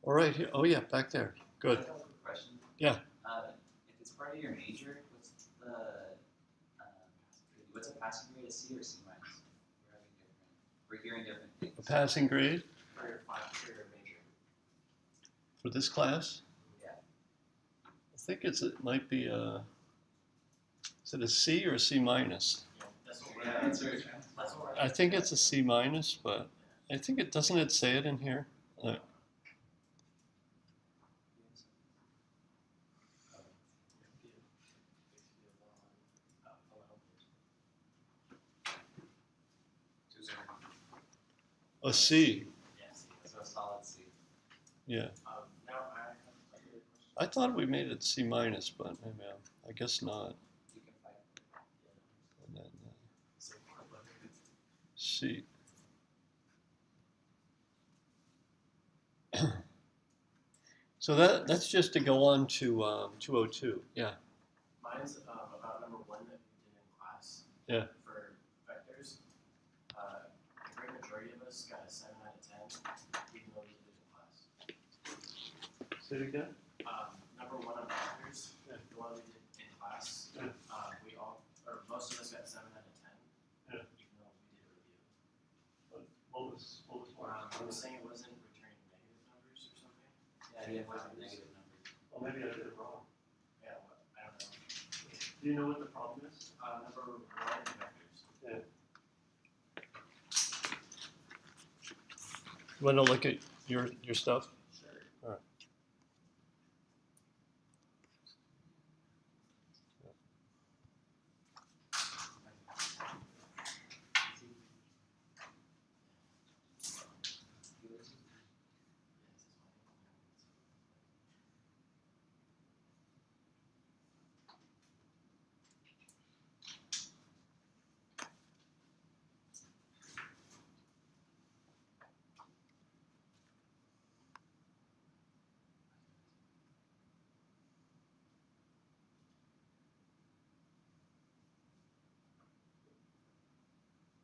All right. Here. Oh yeah, back there. Good. I have a quick question. Yeah. If it's part of your major, what's a passing grade, a C or C minus? We're hearing different things. A passing grade For your major. for this class? Yeah. I think it might be a. Is it a C or a C minus? Yeah, that's what we're I think it's a C minus, but I think it doesn't. It say it in here. A C. Yes, so a solid C. Yeah. Now I have a question. I thought we made it C minus, but maybe I guess not. You can fight. And then C. So that's just to go on to 202. Yeah. Mine's about number one that we did in class. Yeah. For vectors, the great majority of us got a 7 out of 10, even though we did it in class. Say it again. Number one on vectors, Yeah. the one we did in class, Yeah. we all, or most of us got 7 out of 10, Yeah. even though we did a review. What was I was saying it wasn't returning negative numbers or something. Yeah, you have a negative number. Well, maybe I did it wrong. Yeah, well, I don't know. Do you know what the problem is? Number one in vectors. Yeah. You want to look at your stuff? Sure. All right.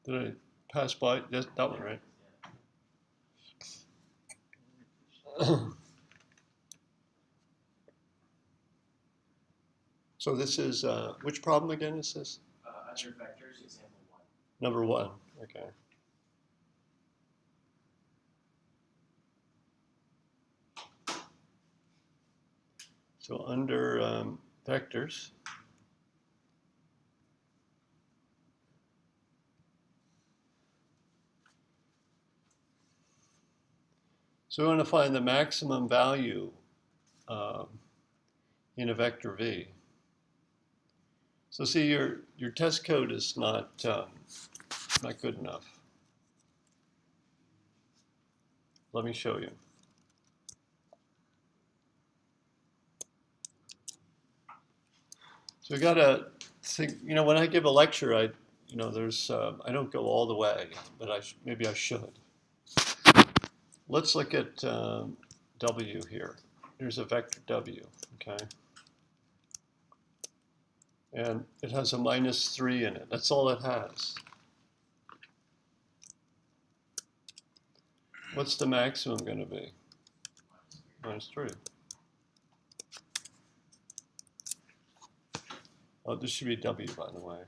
Did I pass by? Yes, that one, right? So this is, which problem again is this? Under vectors, example 1. Number 1, okay. So under vectors, so we want to find the maximum value in a vector V. So see, your test code is not good enough. Let me show you. So we got to think. You know, when I give a lecture, there's I don't go all the way, but maybe I should. Let's look at W here. Here's a vector W. Okay. And it has a -3 in it. That's all it has. What's the maximum going to be? -3. Oh, this should be W, by the way.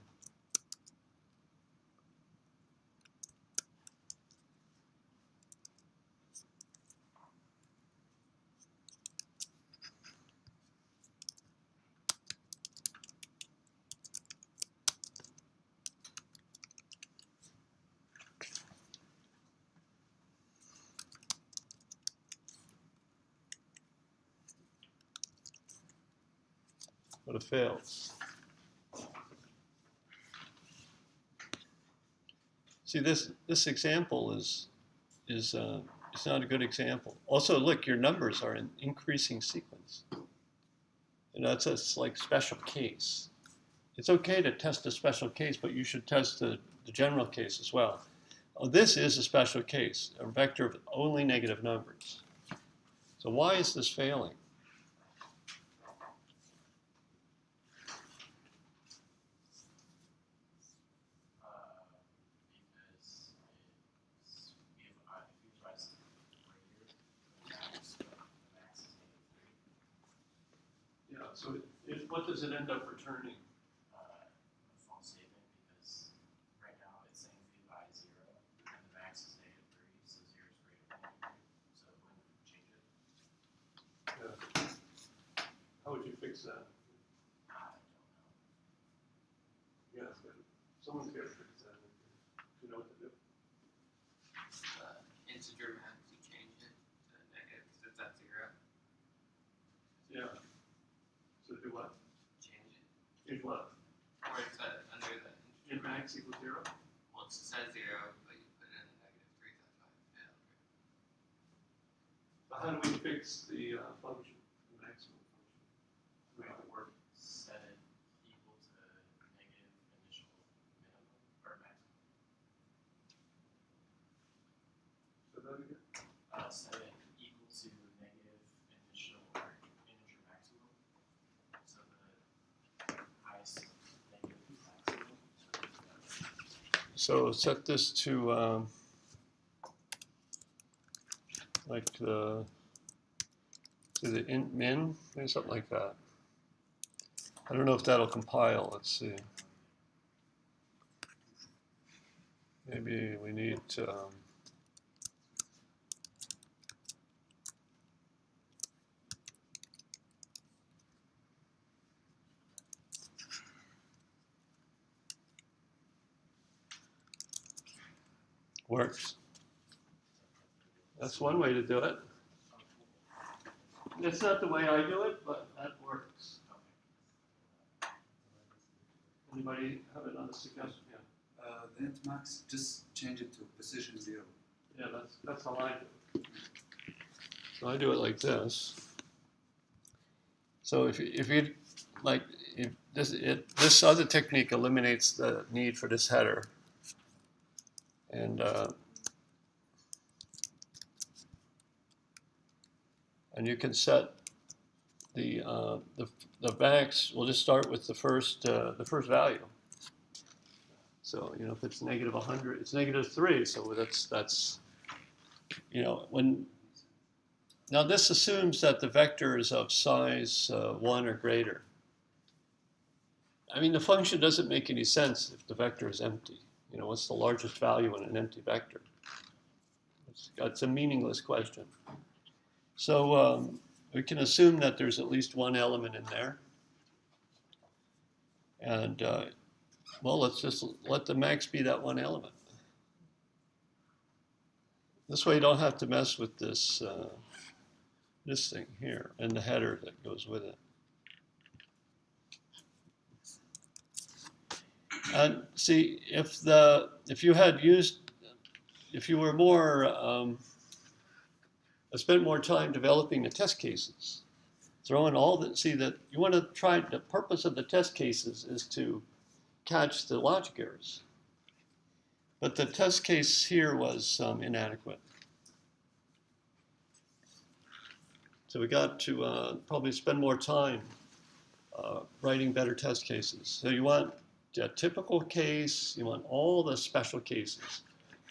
But it fails. See, this example is it's not a good example. Also, look, your numbers are in increasing sequence. You know, it's like special case. It's okay to test a special case, but you should test the general case as well. Oh, this is a special case, a vector of only negative numbers. So why is this failing? So what does it end up returning? A false statement because right now it's saying v by 0 and the max is -3, so 0 is greater than -3, so it wouldn't change it. Yeah. How would you fix that? I don't know. Yeah, someone's got to fix that. You know what to do. Integer max, you change it to negative because it's at 0. Yeah. So do what? Change it. Change what? Or it's under the In integer max equals 0? Well, it says 0, but you put in a -3 times 5 failed. So how do we fix the function, the maximum function? To make it work. Set it equal to negative initial minimum or maximum. So that again? Set it equal to negative initial or integer maximum. So the highest negative maximum. So set this to like the to the int min, maybe something like that. I don't know if that'll compile. Let's see. Maybe we need works. That's one way to do it. It's not the way I do it, but that works. Anybody have another suggestion? Yeah, The int max, just change it to position 0. yeah, that's how I do it. So I do it like this. So if you like, if this other technique eliminates the need for this header, and you can set the max. We'll just start with the first value. So if it's -100, it's -3. So that's when. Now this assumes that the vector is of size 1 or greater. I mean, the function doesn't make any sense if the vector is empty. What's the largest value in an empty vector? It's a meaningless question. So we can assume that there's at least one element in there. And, well, let's just let the max be that one element. This way you don't have to mess with this, this thing here and the header that goes with it. And see, if you were more, spent more time developing the test cases, throw in all that. See that you want to try. The purpose of the test cases is to catch the logic errors. But the test case here was inadequate. So we got to probably spend more time writing better test cases. So you want a typical case, you want all the special cases,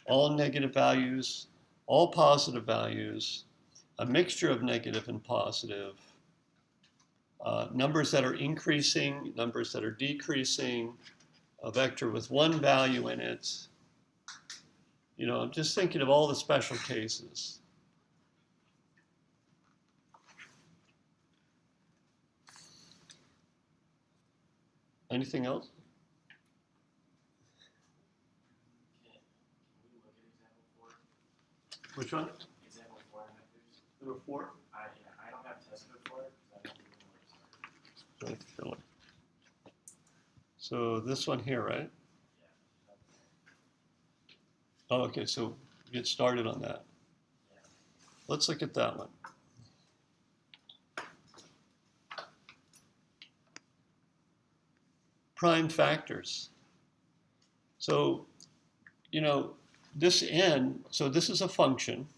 all negative values, all positive values, a mixture of negative and positive, numbers that are increasing, numbers that are decreasing, a vector with one value in it. I'm just thinking of all the special cases. Anything else? Can we look at example 4? Which one? Example 4 in vectors. Number 4? I don't have test code for it because I don't even know where to start. So this one here, right? Yeah. Oh, okay, so get started on that. Yeah. Let's look at that one. Prime factors. So, this n, so this is a function.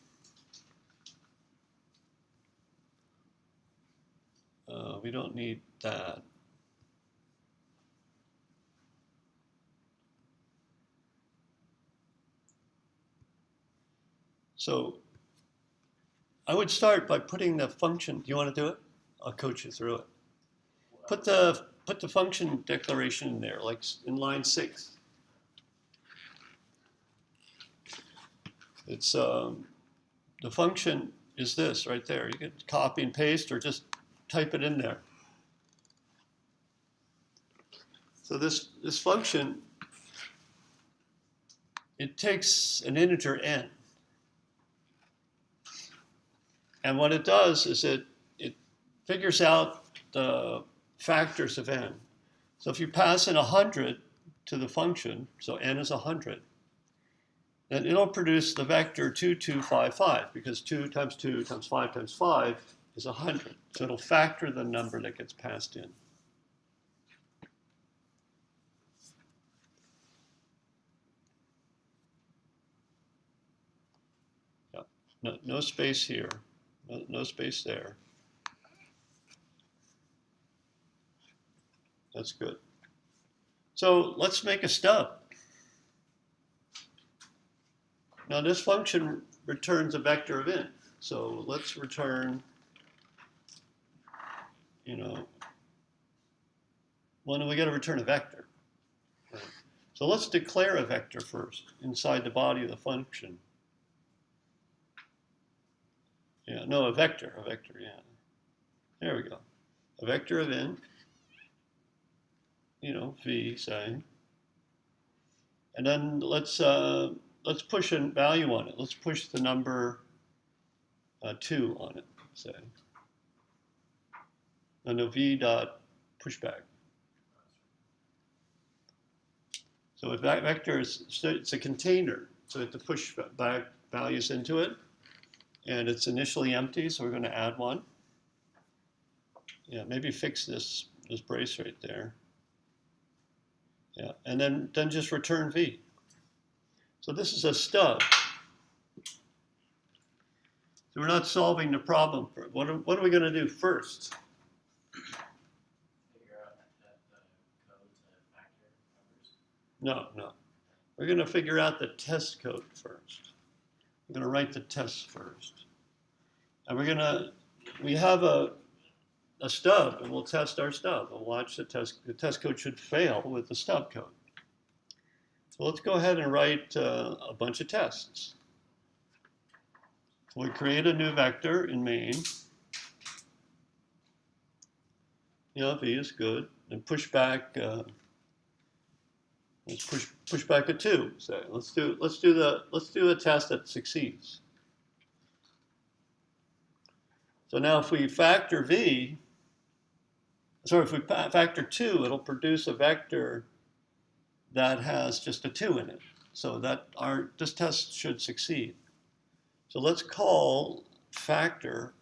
We don't need that. So I would start by putting the function. Do you want to do it? I'll coach you through it. put the function declaration in there, like in line 6. It's the function is this right there. You can copy and paste or just type it in there. So this function, it takes an integer n. And what it does is it figures out the factors of n. So if you pass in 100 to the function, so n is 100, then it'll produce the vector 2255, because 2 times 2 times 5 times 5 is 100. So it'll factor the number that gets passed in. Yeah. No space here, no space there. That's good. So let's make a stub. Now this function returns a vector of int. So let's return, well, we got to return a vector. Right. So let's declare a vector first inside the body of the function. Yeah, no, a vector, yeah. There we go. A vector of int. V, say. And then let's push a value on it. Let's push the number 2 on it, say. And a v dot pushback. So if that vector it's a container, so we have to push back values into it, and it's initially empty, so we're going to add one. Yeah, maybe fix this brace right there. Yeah, and then just return v. So this is a stub. So we're not solving the problem. What are we going to do first? Figure out the code to factor numbers. No. We're going to figure out the test code first. We're going to write the tests first. And we have a stub, and we'll test our stub. We'll watch the test. The test code should fail with the stub code. So let's go ahead and write a bunch of tests. So we create a new vector in main. V is good. And push back. Let's push back a 2. Say let's do a test that succeeds. So now if we factor v. Sorry, if we factor 2, it'll produce a vector that has just a 2 in it. So that this test should succeed. So let's call factor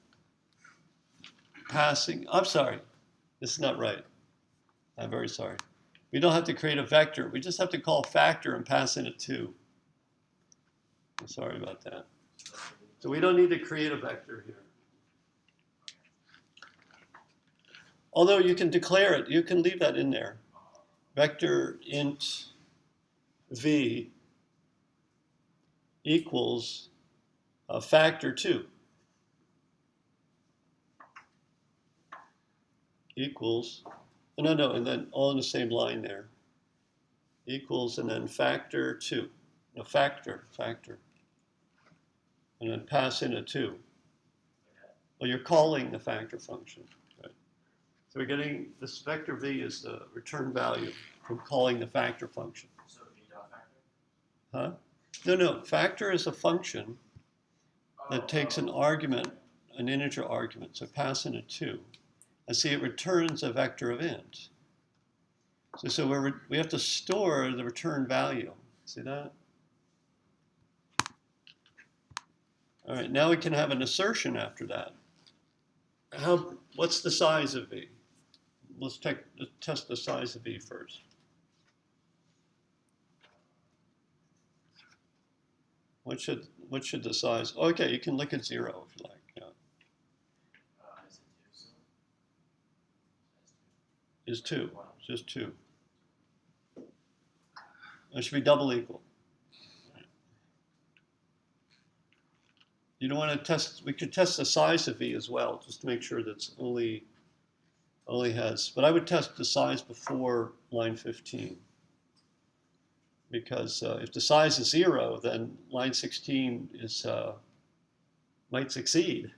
passing. I'm sorry, this is not right. I'm very sorry. We don't have to create a vector. We just have to call factor and pass in a 2. I'm sorry about that. So we don't need to create a vector here. Although you can declare it, you can leave that in there. Vector int v equals factor 2. Equals, no, and then all in the same line there. Equals, and then factor 2. No, factor. And then pass in a 2. Well, you're calling the factor function. So we're getting, this vector v is the return value from calling the factor function. So v dot factor? Huh? No, factor is a function that takes an argument, an integer argument, so pass in a 2. And see, it returns a vector of int. So we have to store the return value. See that? All right, now we can have an assertion after that. What's the size of v? Let's test the size of v first. What should the size? Okay, you can look at 0 if you like. Yeah. Is it 2 still? Is 2. It's just 2. It should be double equal. You don't want to test. We could test the size of v as well, just to make sure that's only only has, but I would test the size before line 15. Because if the size is 0, then line 16 is, might succeed.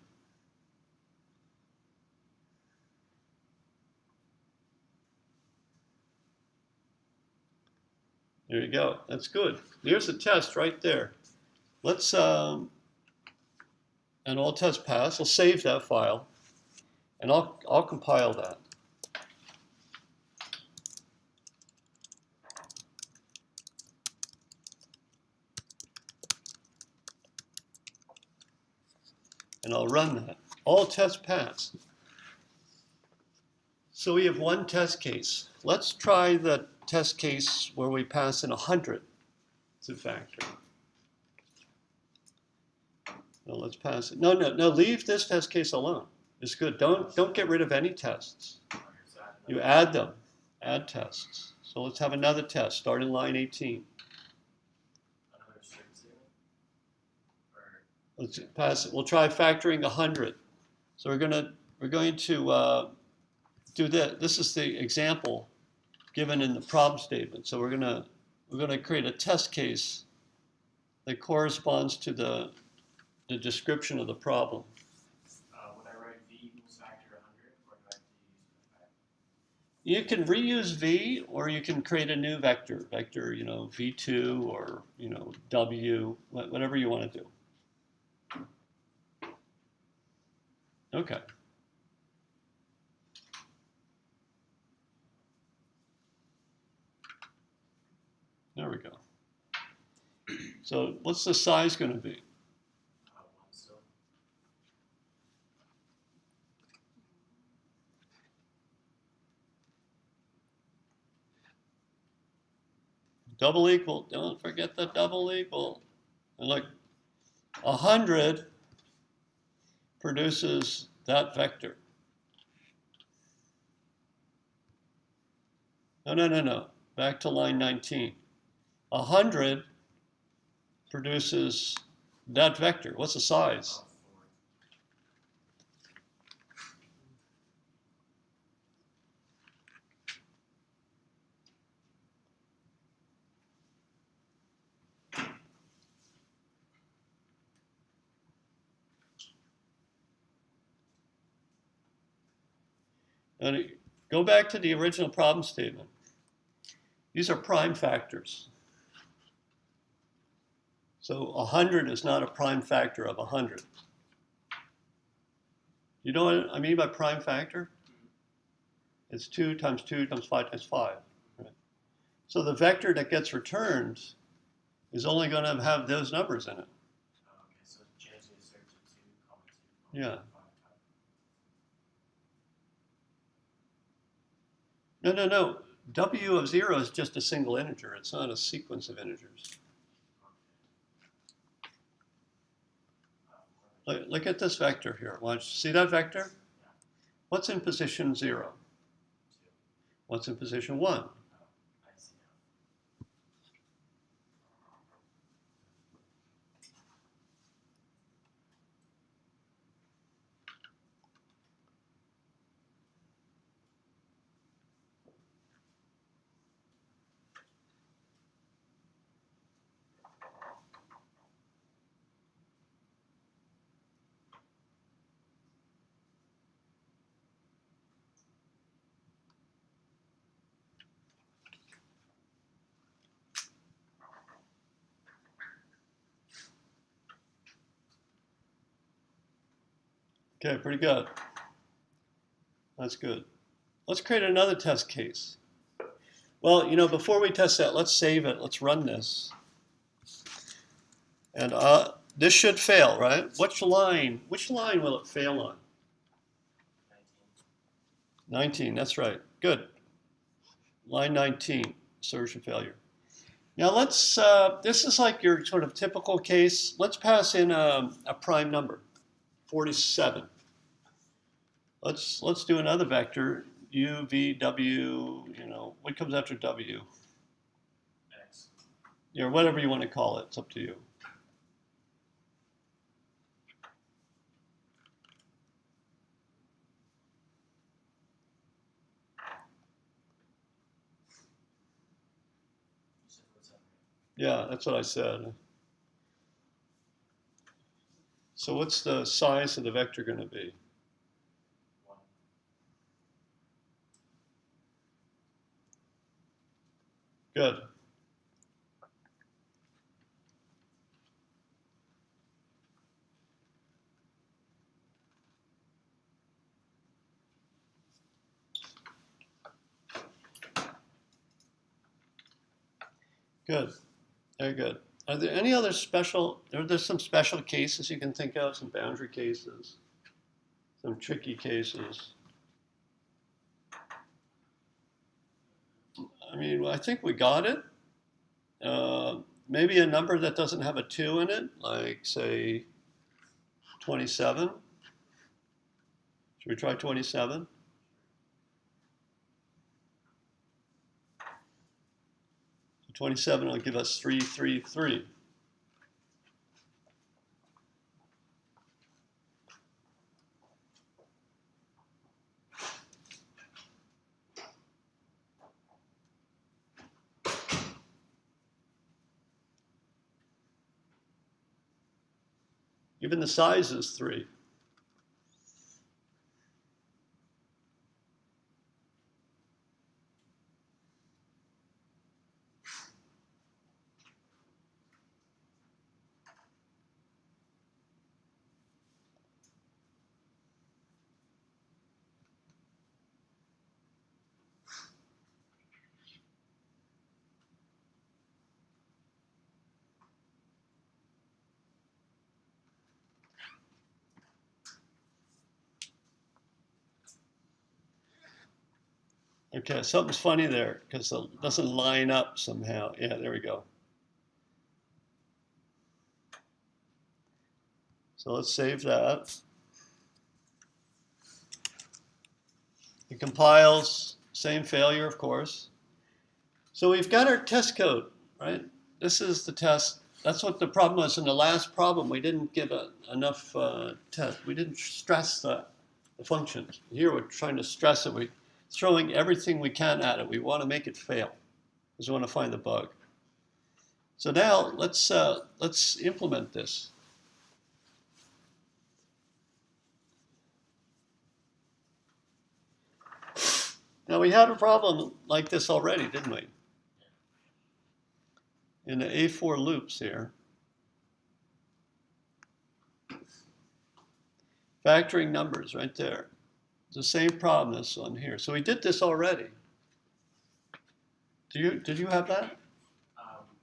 There you go. That's good. There's a test right there. Let's, and all tests pass. I'll save that file, and I'll compile that. And I'll run that. All tests pass. So we have one test case. Let's try the test case where we pass in 100 to factor. No, let's pass it. No, leave this test case alone. It's good. Don't get rid of any tests. You add them. Add tests. So let's have another test. Start in line 18. Another string statement? Or Let's pass it. We'll try factoring 100. So we're going to do that. This is the example given in the problem statement. So we're going to create a test case that corresponds to the description of the problem. would I write v equals factor 100, or do I have to use the factor? You can reuse v, or you can create a new vector, v2 or w, whatever you want to do. Okay. There we go. So what's the size going to be? 1 still. Double equal. Don't forget the double equal. And look, 100 produces that vector. No. Back to line 19. 100 produces that vector. What's the size? 4. And go back to the original problem statement. These are prime factors. So 100 is not a prime factor of 100. You know what I mean by prime factor? It's 2 times 2 times 5 times 5. Right? So the vector that gets returned is only going to have those numbers in it. Oh, okay, so change the assert to 2, 2, Yeah. 5, 5. No. W of 0 is just a single integer. It's not a sequence of integers. Look at this vector here. See that vector? What's in position 0? 2. What's in position 1? Oh, I see now. Okay, pretty good. That's good. Let's create another test case. Well, before we test that, let's save it. Let's run this. And this should fail, right? Which line will it fail on? 19, that's right. Good. Line 19, assertion failure. Now let's, this is like your sort of typical case. Let's pass in a prime number, 47. Let's do another vector, u, v, w, what comes after w? X. Whatever you want to call it, it's up to you. Yeah, that's what I said. So what's the size of the vector going to be? 1. Good. Good. Very good. Are there any other special, there's some special cases you can think of, some boundary cases, some tricky cases? I mean, I think we got it. Maybe a number that doesn't have a 2 in it, like say 27. Should we try 27? So 27 will give us 3, 3, 3. Even the size is 3. Okay, something's funny there because it doesn't line up somehow. Yeah, there we go. So let's save that. It compiles, same failure, of course. So we've got our test code, right? This is the test. That's what the problem was in the last problem. We didn't give enough test. We didn't stress the functions. Here we're trying to stress it. We're throwing everything we can at it. We want to make it fail because we want to find the bug. So now let's implement this. Now we had a problem like this already, didn't we? In the A4 loops here. Factoring numbers right there. It's the same problem as on here. So we did this already. Did you have that?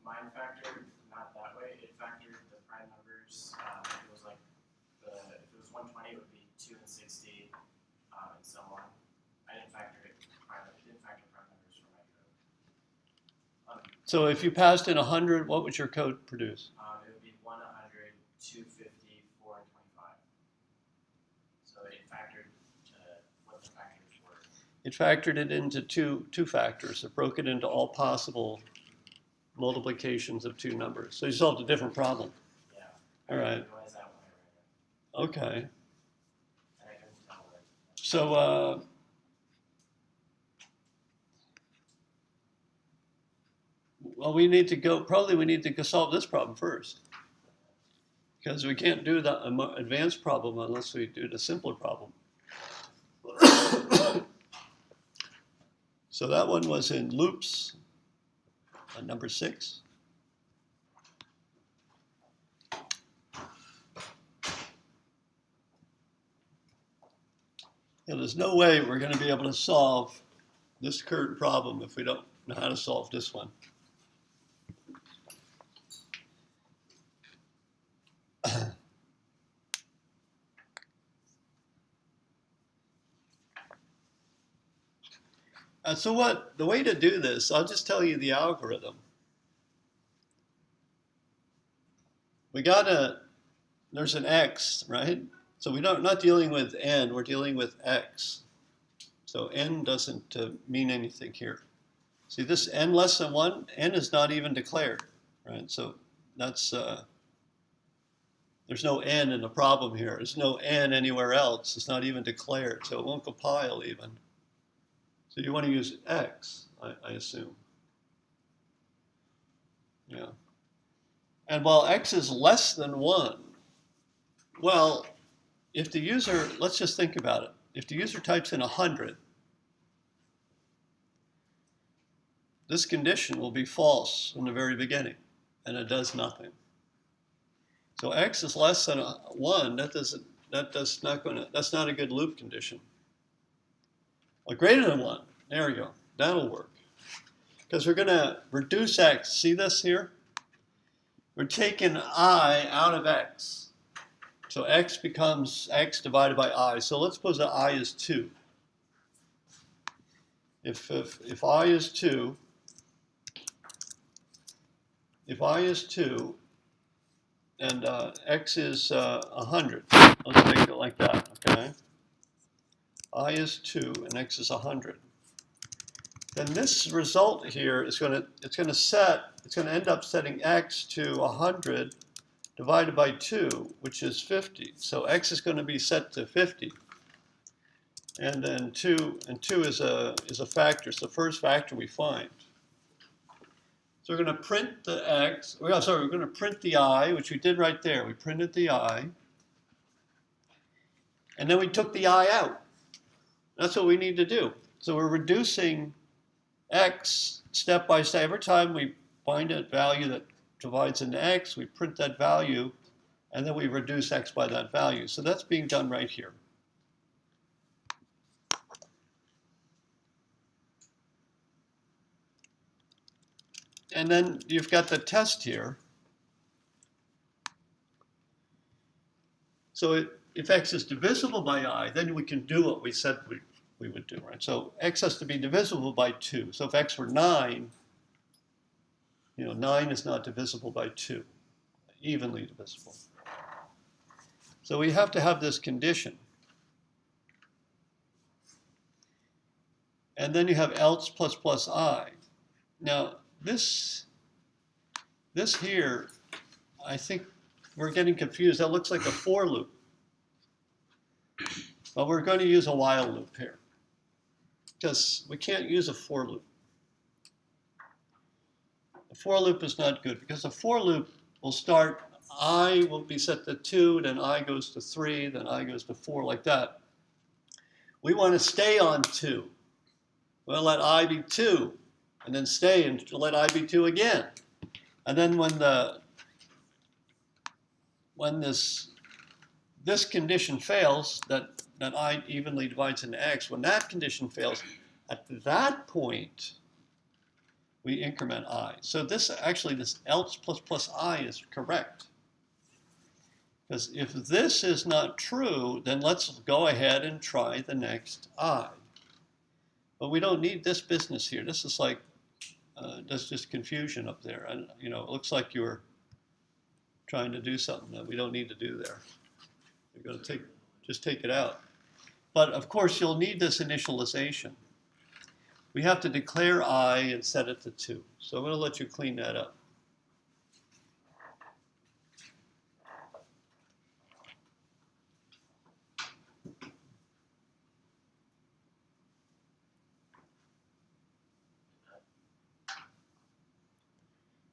Mine factored not that way. It factored the prime numbers. If it was like if it was 120, it would be 2 and 60, and so on. I didn't factor it. It didn't factor prime numbers for my code. So if you passed in 100, what would your code produce? It would be 1, 100, 250, 4, and 25. So it factored what the factors were. It factored it into two factors. It broke it into all possible multiplications of two numbers. So you solved a different problem. Yeah. All I right. didn't realize that when I ran it. Okay. And I couldn't tell what. So well, we need to go solve this problem first. Because we can't do the advanced problem unless we do the simpler problem. So that one was in loops, number 6. And there's no way we're going to be able to solve this current problem if we don't know how to solve this one. So the way to do this, I'll just tell you the algorithm. There's an x, right? So we're not dealing with n, we're dealing with x. So n doesn't mean anything here. See this n less than 1, n is not even declared, right? So that's, there's no n in the problem here. There's no n anywhere else. It's not even declared, so it won't compile even. So you want to use x, I assume. Yeah. And while x is less than 1, well, if the user, let's just think about it. If the user types in 100, this condition will be false from the very beginning, and it does nothing. So x is less than 1, that's not a good loop condition. Well, greater than 1, there we go, that'll work. Because we're going to reduce x, see this here? We're taking I out of x. So x becomes x divided by I. So let's suppose that I is 2. If I is 2, and x is 100, let's make it like that, okay? I is 2 and x is 100. Then this result here is going to end up setting x to 100 divided by 2, which is 50. So x is going to be set to 50. And then 2 is a factor. It's the first factor we find. So we're going to print the x. We're going to print the I, which we did right there. We printed the I. And then we took the I out. That's what we need to do. So we're reducing x step by step. Every time we find a value that divides into x, we print that value, and then we reduce x by that value. So that's being done right here. And then you've got the test here. So if x is divisible by I, then we can do what we said we would do, right? So x has to be divisible by 2. So if x were 9, 9 is not divisible by 2, evenly divisible. So we have to have this condition. And then you have else plus plus I. Now, this here, I think we're getting confused. That looks like a for loop. But we're going to use a while loop here, because we can't use a for loop. A for loop is not good, because a for loop will start, I will be set to 2, then I goes to 3, then I goes to 4, like that. We want to stay on 2. We'll let I be 2, and then stay and let I be 2 again. And then when this condition fails, that I evenly divides into x, when that condition fails, at that point, we increment I. So this else plus plus I is correct. Because if this is not true, then let's go ahead and try the next I. But we don't need this business here. This is like, there's just confusion up there. And, it looks like you're trying to do something that we don't need to do there. You're going to just take it out. But of course, you'll need this initialization. We have to declare I and set it to 2. So I'm going to let you clean that up.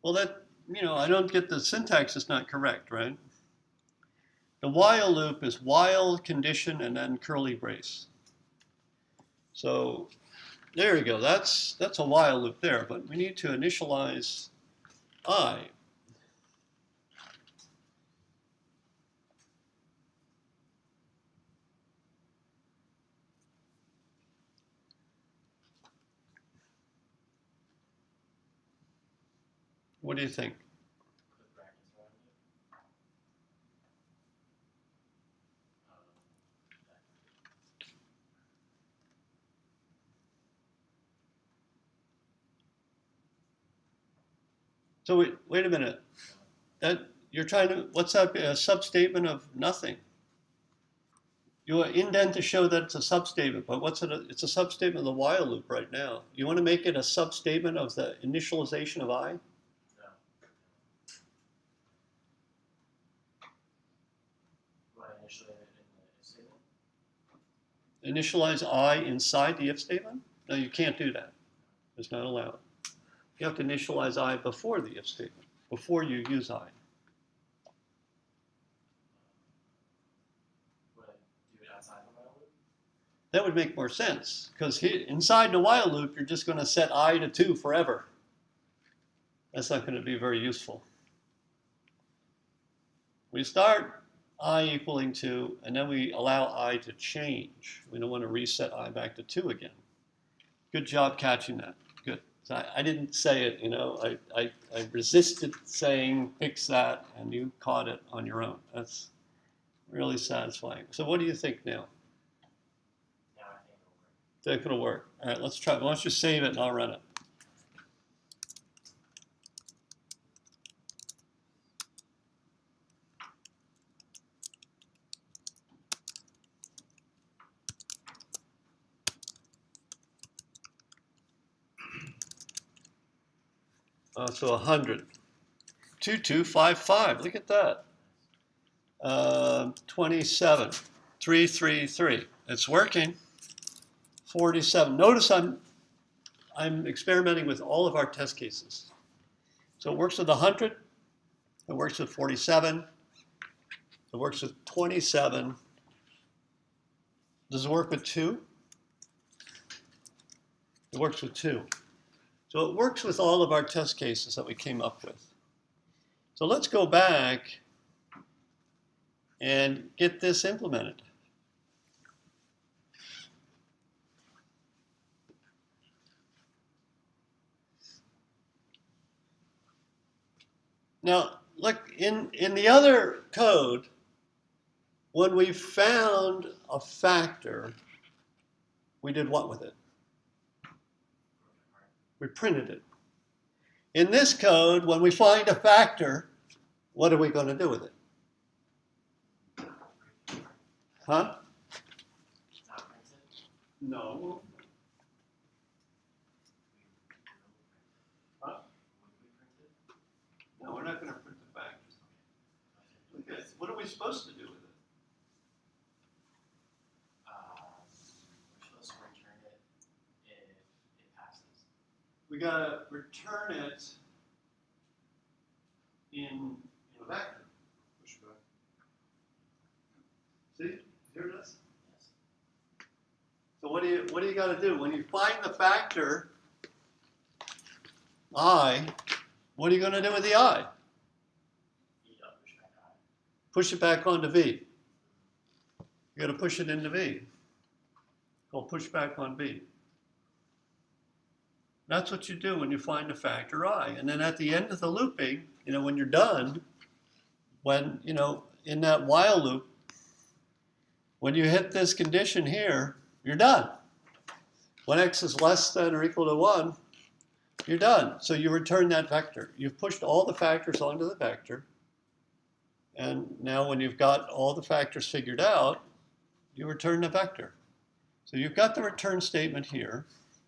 Well, that, I don't get the syntax is not correct, right? The while loop is while condition and then curly brace. So there we go. That's a while loop there, but we need to initialize I. What do you think? Put brackets around it. So wait a minute. That you're trying to, what's that? A substatement of nothing. You indent to show that it's a substatement, but what's it? It's a substatement of the while loop right now. You want to make it a substatement of the initialization of I? No. Want to initialize it in the if statement? Initialize I inside the if statement? No, you can't do that. It's not allowed. You have to initialize I before the if statement, before you use I. That would make more sense, because inside the while loop, you're just going to set I to 2 forever. That's not going to be very useful. We start I equaling 2, and then we allow I to change. We don't want to reset I back to 2 again. Good job catching that. Good. So I didn't say it, you know. I resisted saying fix that, and you caught it on your own. That's really satisfying. So what do you think now? Now I think it'll work. Think it'll work. All right, let's try. Why don't you save it and I'll run it. So 100. 2255. Look at that. 27. 333. It's working. 47. Notice I'm experimenting with all of our test cases. So it works with 100. It works with 47. It works with 27. Does it work with 2? It works with 2. So it works with all of our test cases that we came up with. So let's go back and get this implemented. Now, look, in the other code, when we found a factor, we did what with it? We printed it. In this code, when we find a factor, what are we going to do with it? Huh? Not printed. No. Huh? Would we print it? No, we're not going to print the factors. Okay. What are we supposed to do with it? We're supposed to return it if it passes. We got to return it in a vector. Push back. See? Here it is. Yes. So what do you got to do when you find the factor I? What are you going to do with the I? You don't push back on. Push it back onto V. You got to push it into V. Called push back on V. That's what you do when you find a factor I. And then at the end of the looping, you know, when you're done, when, you know, in that while loop, when you hit this condition here, you're done. When x is less than or equal to 1, you're done. So you return that vector. You've pushed all the factors onto the vector. And now when you've got all the factors figured out, you return the vector. So you've got the return statement here.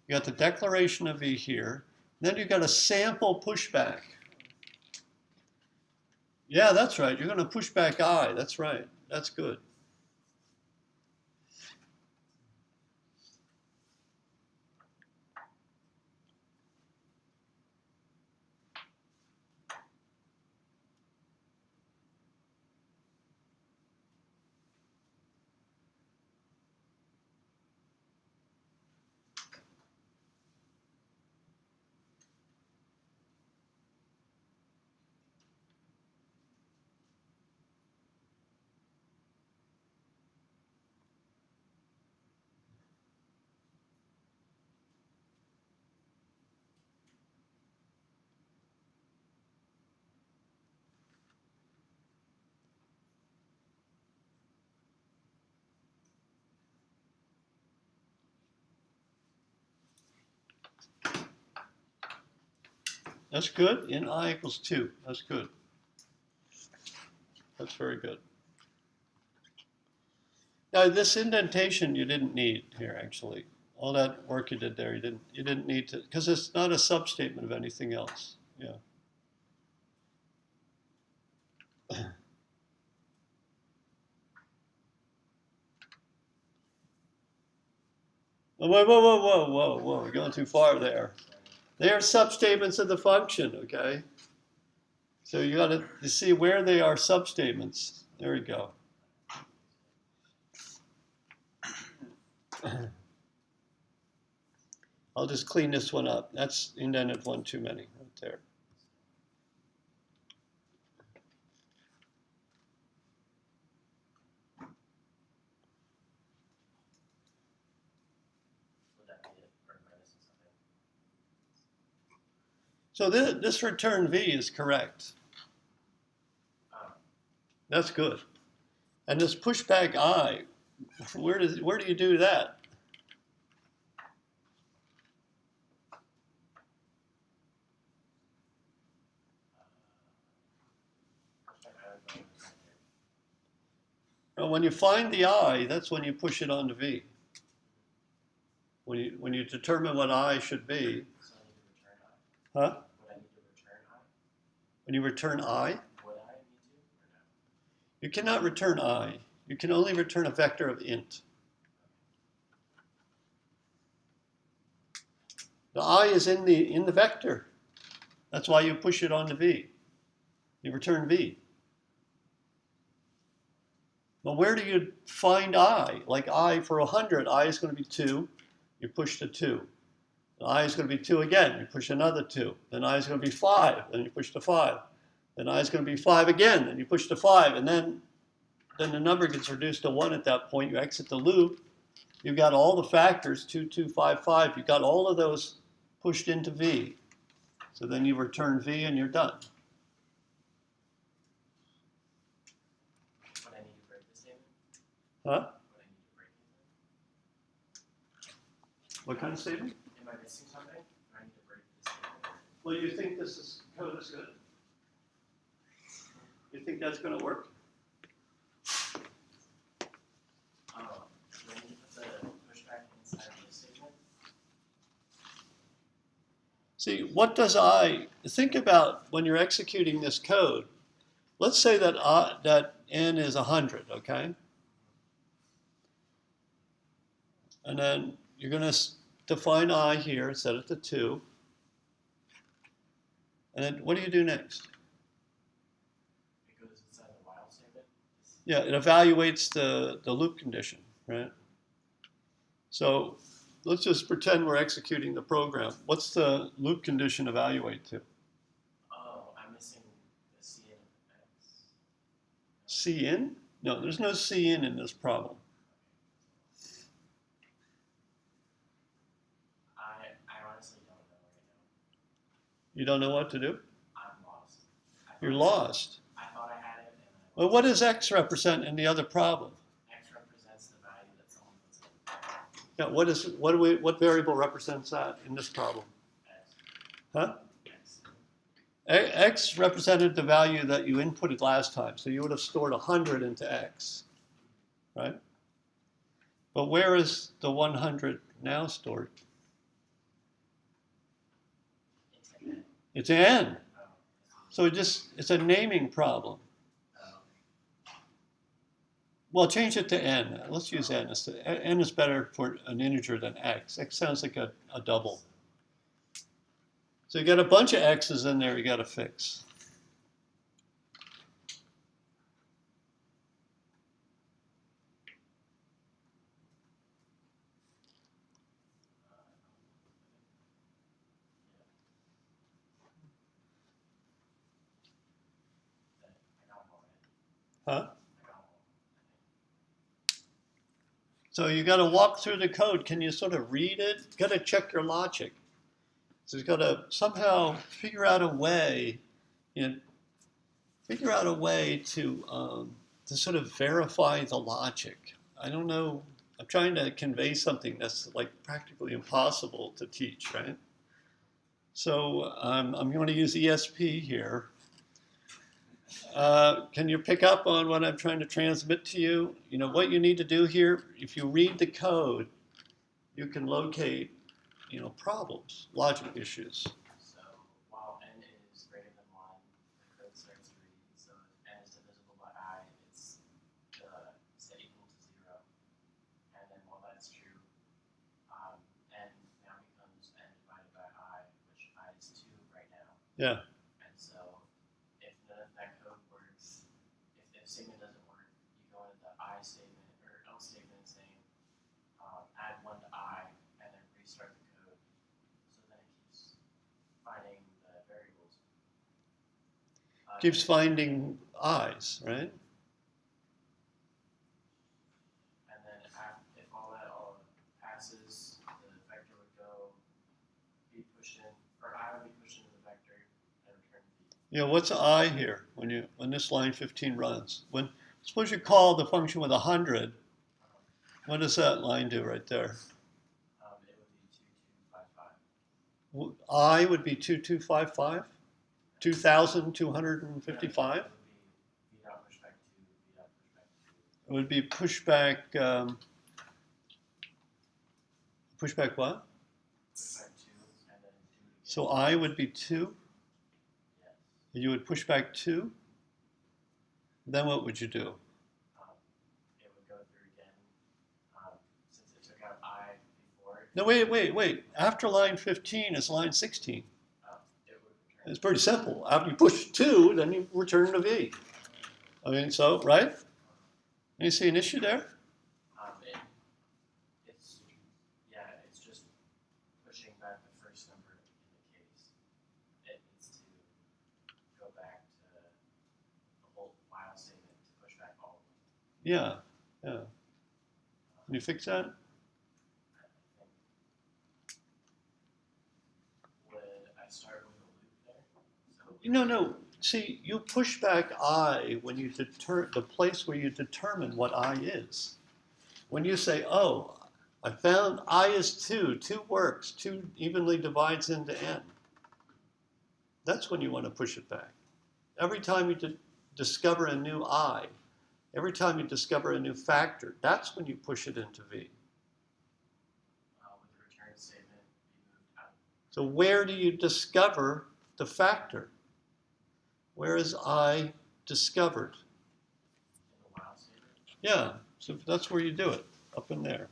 You got the declaration of V here. Then you've got a sample pushback. Yeah, that's right. You're going to push back I. That's right. That's good. That's good. In I equals 2. That's good. That's very good. Now this indentation you didn't need here actually. All that work you did there, you didn't need to, because it's not a substatement of anything else. Yeah. Whoa, you're going too far there. They are substatements of the function, okay? So you got to see where they are substatements. There we go. I'll just clean this one up. That's indented one too many right there. Would that be it, or am I missing something? So this return V is correct. Oh, That's good. And this pushback I, where do you do that? pushback I would go with the vector. Well, when you find the I, that's when you push it onto V. When you determine what I should be, So I need to return I. huh? Would I need to return I? When you return I, Would I need to, or no? you cannot return I. You can only return a vector of int. The I is in the vector. That's why you push it onto V. You return V. But where do you find I? Like I for 100, I is going to be 2. You push to 2. I is going to be 2 again. You push another 2. Then I is going to be 5. Then you push to 5. Then I is going to be 5 again. Then you push to 5. And then the number gets reduced to 1 at that point. You exit the loop. You've got all the factors, 2, 2, 5, 5. You've got all of those pushed into V. So then you return V and you're done. Would I need to break this statement? Huh? Would I need to break it? What kind of statement? Am I missing something? Do I need to break this statement? Well, you think this code is good? You think that's going to work? Oh, do I need to put the pushback inside of this statement? See, what does I think about when you're executing this code? Let's say that that n is 100, okay? And then you're going to define I here, set it to 2. And then what do you do next? It goes inside the while statement? Yeah, it evaluates the loop condition, right? So let's just pretend we're executing the program. What's the loop condition evaluate to? Oh, I'm missing the C in X. C in? No, there's no C in this problem. I honestly don't know right now. You don't know what to do? I'm lost. You're lost. I thought I had it, and then Well, what does X represent in the other problem? X represents the value that someone puts in. Yeah, what variable represents that in this problem? X. Huh? X. X represented the value that you inputted last time, so you would have stored 100 into X, right? But where is the 100 now stored? It's It's an N. N. Oh. So it's a naming problem. Oh. Well, change it to N. Let's use N. N is better for an integer than X. X sounds like a double. So you got a bunch of X's in there you got to fix. I got one. Huh? I got one. So you got to walk through the code. Can you sort of read it? You got to check your logic. So you've got to somehow figure out a way, to sort of verify the logic. I don't know. I'm trying to convey something that's like practically impossible to teach, right? So I'm going to use ESP here. Can you pick up on what I'm trying to transmit to you? You know, what you need to do here, if you read the code, you can locate, problems, logic issues. So while n is greater than 1, the code starts to read. So if n is divisible by I, it's set equal to 0. And then while that's true, n now becomes n divided by I, which I is 2 right now. Yeah. And so if none of that code works, if the statement doesn't work, you go into the I statement or else statement saying add 1 Keeps finding i's, right? And then if all that all passes, the vector would be pushed in, or I would be pushed into the vector and return v. You know, what's I here when this line 15 runs? Suppose you call the function with 100, what does that line do right there? It would be 2255. I would be 2255, 2,255. It would be v dot pushback 2, v dot pushback 2. It would be pushback. Pushback what? Pushback 2, and then 2 again. So I would be 2. Yes. You would push back 2. Then what would you do? It would go through again. Since it took out I before, No, wait. After line 15 is line 16. it would return. It's pretty simple. After you push 2, then you return to V. I mean, so, right? You see an issue there? It's just pushing back the first number in the case. It needs to go back to the whole while statement to push back all of them. Yeah. Can you fix that? I think. Would I start with a loop there? So No. See, you push back I when you the place where you determine what I is. When you say, oh, I found I is 2. 2 works. 2 evenly divides into n. That's when you want to push it back. Every time you discover a new I, every time you discover a new factor, that's when you push it into V. would the return statement be moved out? So where do you discover the factor? Where is I discovered? In the while statement? Yeah, so that's where you do it, up in there.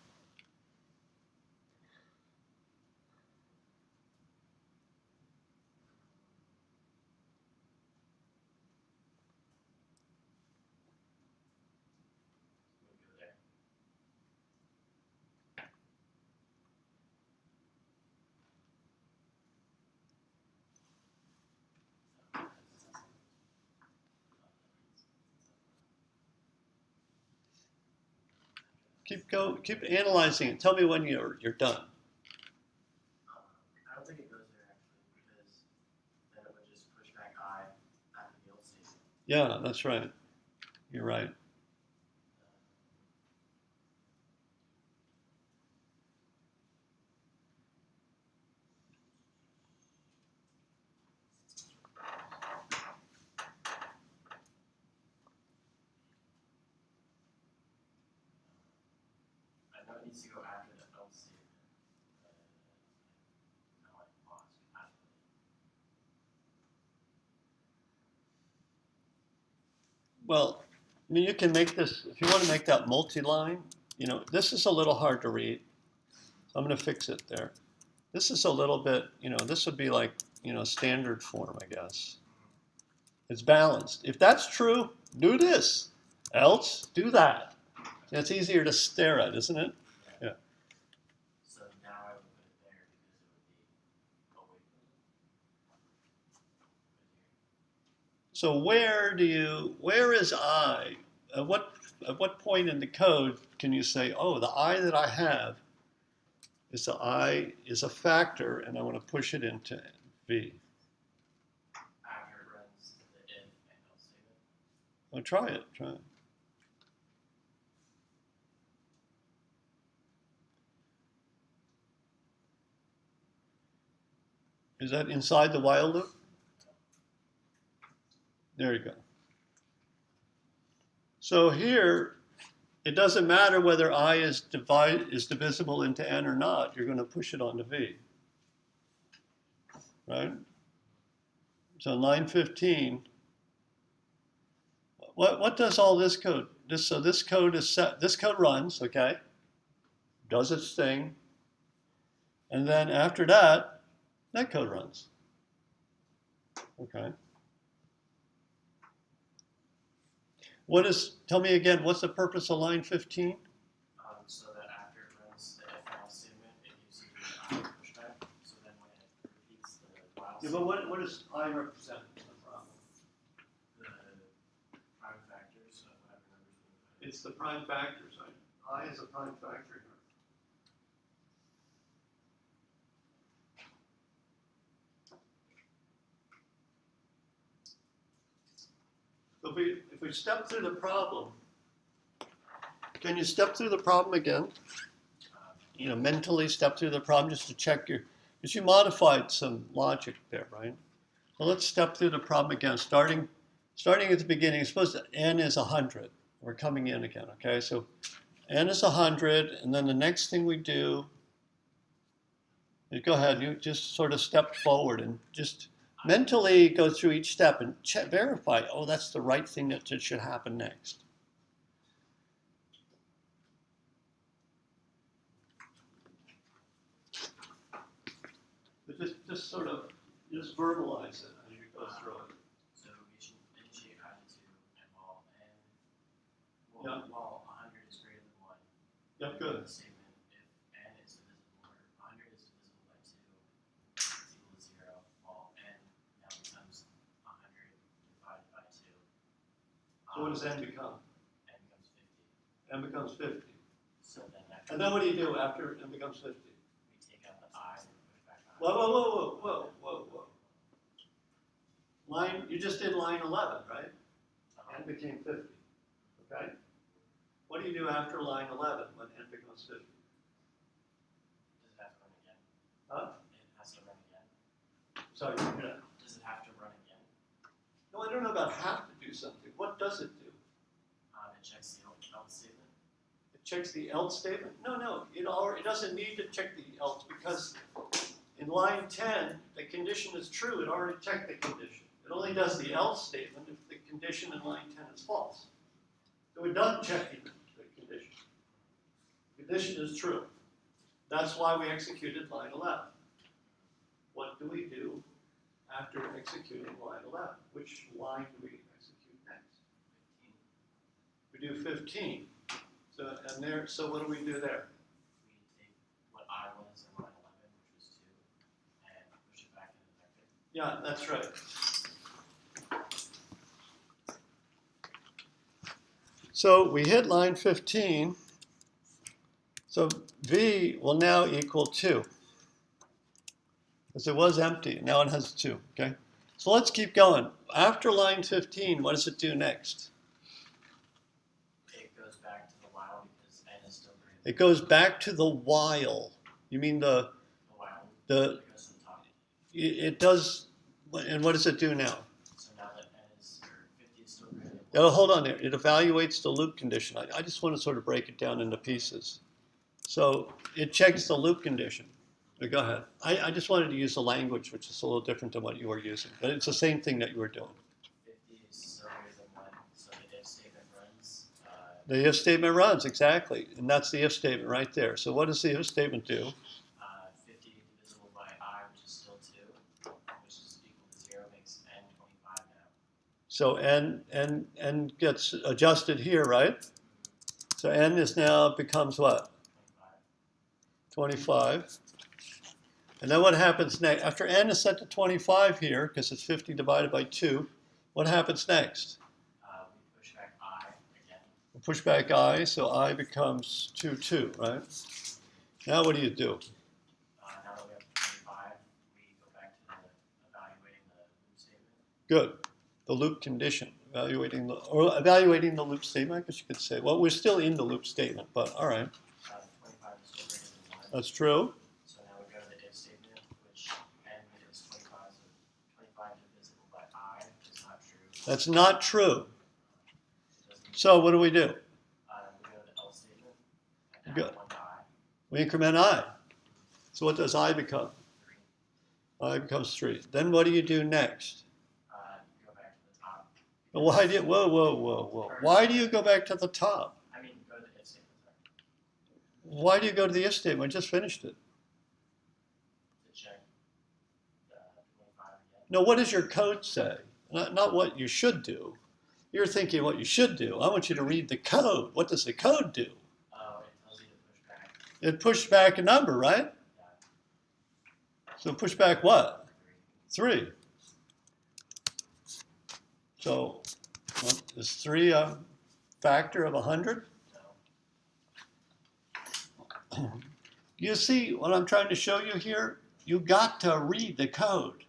Would go there. Keep analyzing it. Tell me when you're done. I don't think it goes there actually, because then it would just push back I after the old statement. Yeah, that's right. You're right. I know it needs to go after the else statement. But now I'm lost after it. Well, I mean, you can make this, if you want to make that multi-line, this is a little hard to read. So I'm going to fix it there. This is a little bit, this would be like, standard form, I guess. It's balanced. If that's true, do this. Else, do that. It's easier to stare at, isn't it? Yeah. So now I would put it there because it would be away from So where is I? At what point in the code can you say, oh, the I that I have is a factor, and I want to push it into V? after it runs the if and else statement. Well, try it. Is that inside the while loop? There you go. So here, it doesn't matter whether I is divisible into n or not. You're going to push it onto V. Right? So in line 15, what does all this code? This code is set. This code runs, okay? Does its thing, and then after that code runs. Okay. Tell me again, what's the purpose of line 15? So that after it runs the if and else statement, it gives you the pushback. So then when it repeats the while Yeah, statement, but what does I represent? It's the prime factors, right? I is a prime factor here. If we step through the problem, can you step through the problem again? You know, mentally step through the problem just to check because you modified some logic there, right? So let's step through the problem again, starting at the beginning. Suppose that n is 100. We're coming in again, okay? So n is 100, and then the next thing we do is go ahead, you just sort of step forward and just mentally go through each step and verify, oh, that's the right thing that should happen next. But just sort of, just verbalize it as you go through it. So we should initiate attitude and while n, Yeah. while 100 is greater than 1. Yep, good. The statement, if n is divisible, or 100 is divisible by 2, it's equal to 0, while n now becomes 100 divided by 2. So what does n become? N becomes 50. N becomes 50. So then after And then what do you do after n becomes 50? we take out the I and push back I. Whoa. You just did line 11, right? N became 50, okay? What do you do after line 11 when n becomes 50? Does it have to run again? Huh? It has to run again. Sorry, yeah. Does it have to run again? No, I don't know about have to do something. What does it do? It checks the else statement. It checks the else statement? No, it doesn't need to check the else because in line 10, the condition is true. It already checked the condition. It only does the else statement if the condition in line 10 is false. So it doesn't check the condition. The condition is true. That's why we executed line 11. What do we do after executing line 11? Which line do we execute next? 15. We do 15. So what do we do there? We take what I was in line 11, which was 2, and push it back into the vector. Yeah, that's right. So we hit line 15. So V will now equal 2. Because it was empty. Now it has 2. Okay? So let's keep going. After line 15, what does it do next? It goes back to the while because n is still greater It goes back to the while. You mean than the while. the It goes to the top. it does, and what does it do now? So now that n is, or 50 is still greater than 1. Oh, hold on there. It evaluates the loop condition. I just want to sort of break it down into pieces. So it checks the loop condition. But go ahead. I just wanted to use the language, which is a little different than what you were using. But it's the same thing that you were doing. 50 is still greater than 1, so the if statement runs. The if statement runs, exactly. And that's the if statement right there. So what does the if statement do? 50 divisible by I, which is still 2, which is equal to 0, makes n 25 now. So n gets adjusted here, right? So n is now becomes what? 25. And then what happens next? After n is set to 25 here, because it's 50 divided by 2, what happens next? We push back I again. We push back I, so I becomes 2, right? Now what do you do? Now that we have 25, we go back to evaluating the loop statement. Good. The loop condition. Evaluating the loop statement, I guess you could say. Well, we're still in the loop statement, but all right. 25 is still greater than 1. That's true. So now we go to the if statement, which n is 25, so 25 divisible by I is not true. That's not true. It doesn't. So what do? We go to the else statement and Good. add 1 to I. We increment I. So what does I become? 3. I becomes 3. Then what do you do next? Go back to the top. Why do you, whoa. Why do you go back to the top? I mean, go to the if statement, sorry. Why do you go to the if statement? I just finished it. To check the 25 again. No, what does your code say? Not what you should do. You're thinking what you should do. I want you to read the code. What does the code do? Oh, it tells you to push back. It pushed back a number, right? So push back what? 3. So is 3 a factor of 100? No. You see what I'm trying to show you here? You got to read the code.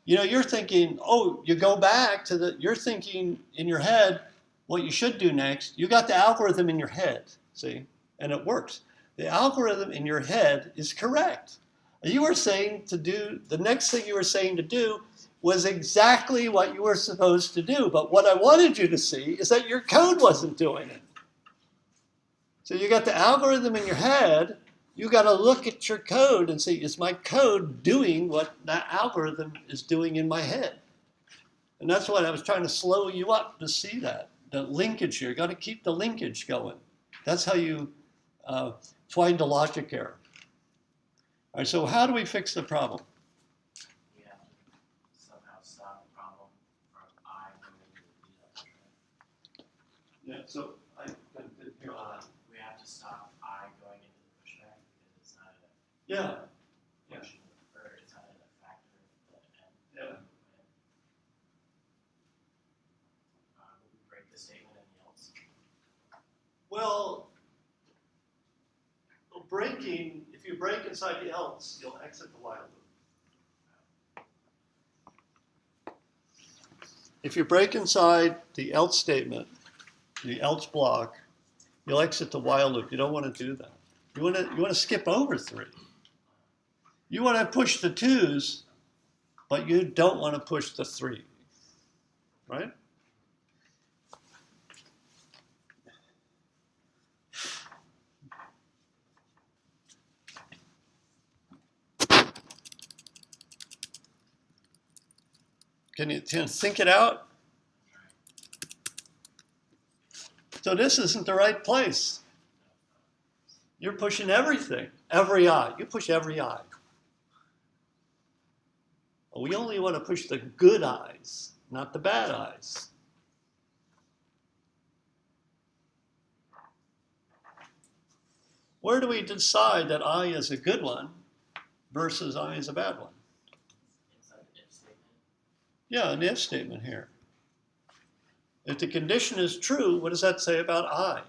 You know, you're thinking, oh, you go back to you're thinking in your head what you should do next. You got the algorithm in your head, see? And it works. The algorithm in your head is correct. You were saying to do, the next thing you were saying to do was exactly what you were supposed to do. But what I wanted you to see is that your code wasn't doing it. So you got the algorithm in your head. You got to look at your code and say, is my code doing what that algorithm is doing in my head? And that's what I was trying to slow you up to see that. The linkage here. You got to keep the linkage going. That's how you find a logic error. All right, so how do we fix the problem? We have to somehow stop the problem from I going into the pushback. Yeah, so I didn't hear all that. We have to stop I going into the pushback because it's not a Yeah, yeah, function or it's not a factor of the n. yeah. Would we break the statement in the else? Well, breaking, if you break inside the else, you'll exit the while loop. If you break inside the else statement, the else block, you'll exit the while loop. You don't want to do that. You want to skip over 3. You want to push the 2's, but you don't want to push the 3, right? Can you think it out? So this isn't the right place. You're pushing everything, every I. You push every I. We only want to push the good I's, not the bad I's. Where do we decide that I is a good one versus I is a bad one? Inside the if statement. Yeah, an if statement here. If the condition is true, what does that say about I?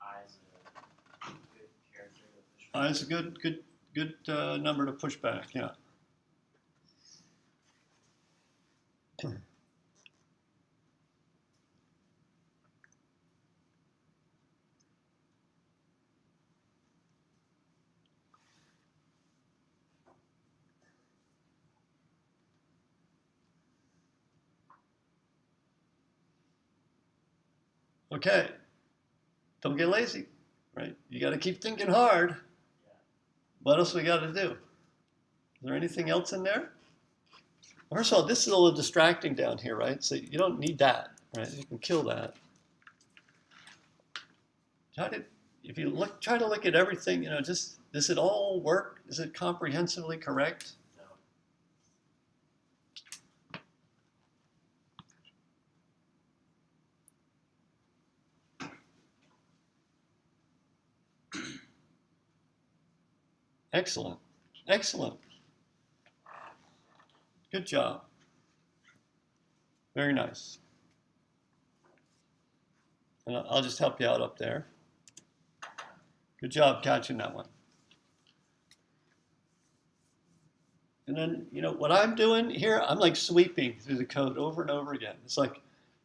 I is a good character to push I back. is a good number to push back, yeah. Okay, don't get lazy, right? You got to keep thinking hard. Yeah. What else we got to do? Is there anything else in there? First of all, this is a little distracting down here, right? So you don't need that, right? You can kill that. If you try to look at everything, you know, just does it all work? Is it comprehensively correct? No. Excellent, excellent. Good job. Very nice. And I'll just help you out up there. Good job catching that one. And then, you know, what I'm doing here, I'm like sweeping through the code over and over again. It's like,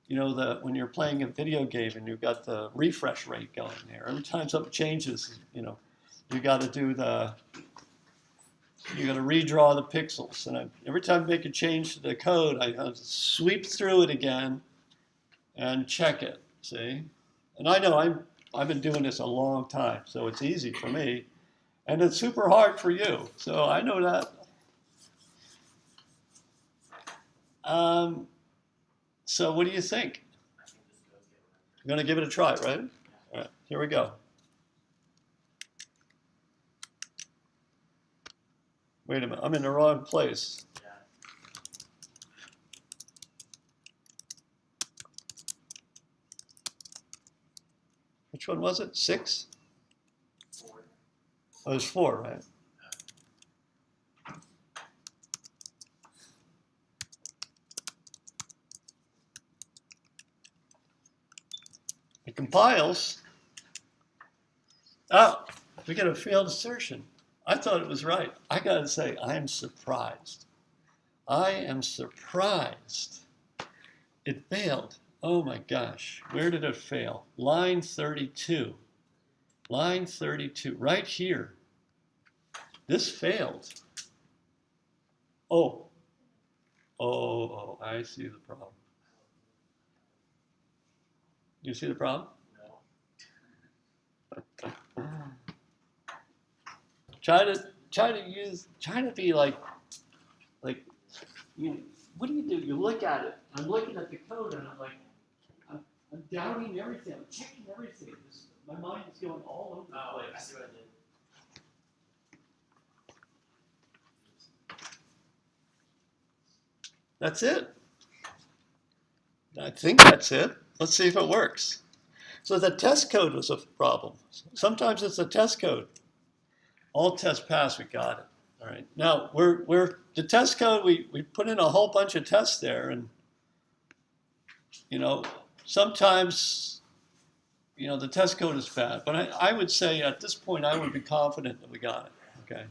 you know, when you're playing a video game and you've got the refresh rate going there. Every time something changes, you know, you got to redraw the pixels. And every time I make a change to the code, I sweep through it again and check it, see? And I know I've been doing this a long time, so it's easy for me. And it's super hard for you, so I know that. So what do you think? I think this goes get one. You're going to give it a try, right? All right, here we go. Wait a minute, I'm in the wrong place. Yeah. Which one was it? 6? 4. Oh, it was 4, right? It compiles. Oh, we get a failed assertion. I thought it was right. I gotta say, I am surprised. I am surprised. It failed. Oh my gosh, where did it fail? Line 32. Line 32, right here. This failed. Oh, I see the problem. You see the problem? No. Try to be like, what do? You look at it. I'm looking at the code and I'm like, I'm doubting everything. I'm checking everything. My mind is going all over the Oh, place. I see what I did. That's it. I think that's it. Let's see if it works. So the test code was a problem. Sometimes it's a test code. All tests pass, we got it. All right. Now we're the test code, we put in a whole bunch of tests there, and sometimes the test code is bad. But I would say at this point I would be confident that we got it. Okay.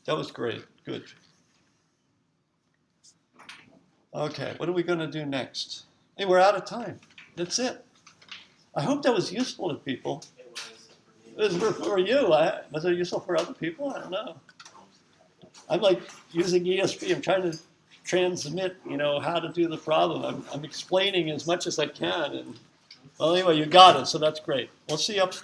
That was great. Good. Okay, what are we going to do next? Hey, we're out of time. That's it. I hope that was useful to people. It was for me. It was for you. Was it useful for other people? I don't know. I'm like using ESP. I'm trying to transmit, how to do the problem. I'm explaining as much as I can. And well, anyway, you got it, so that's great. We'll see you upstairs.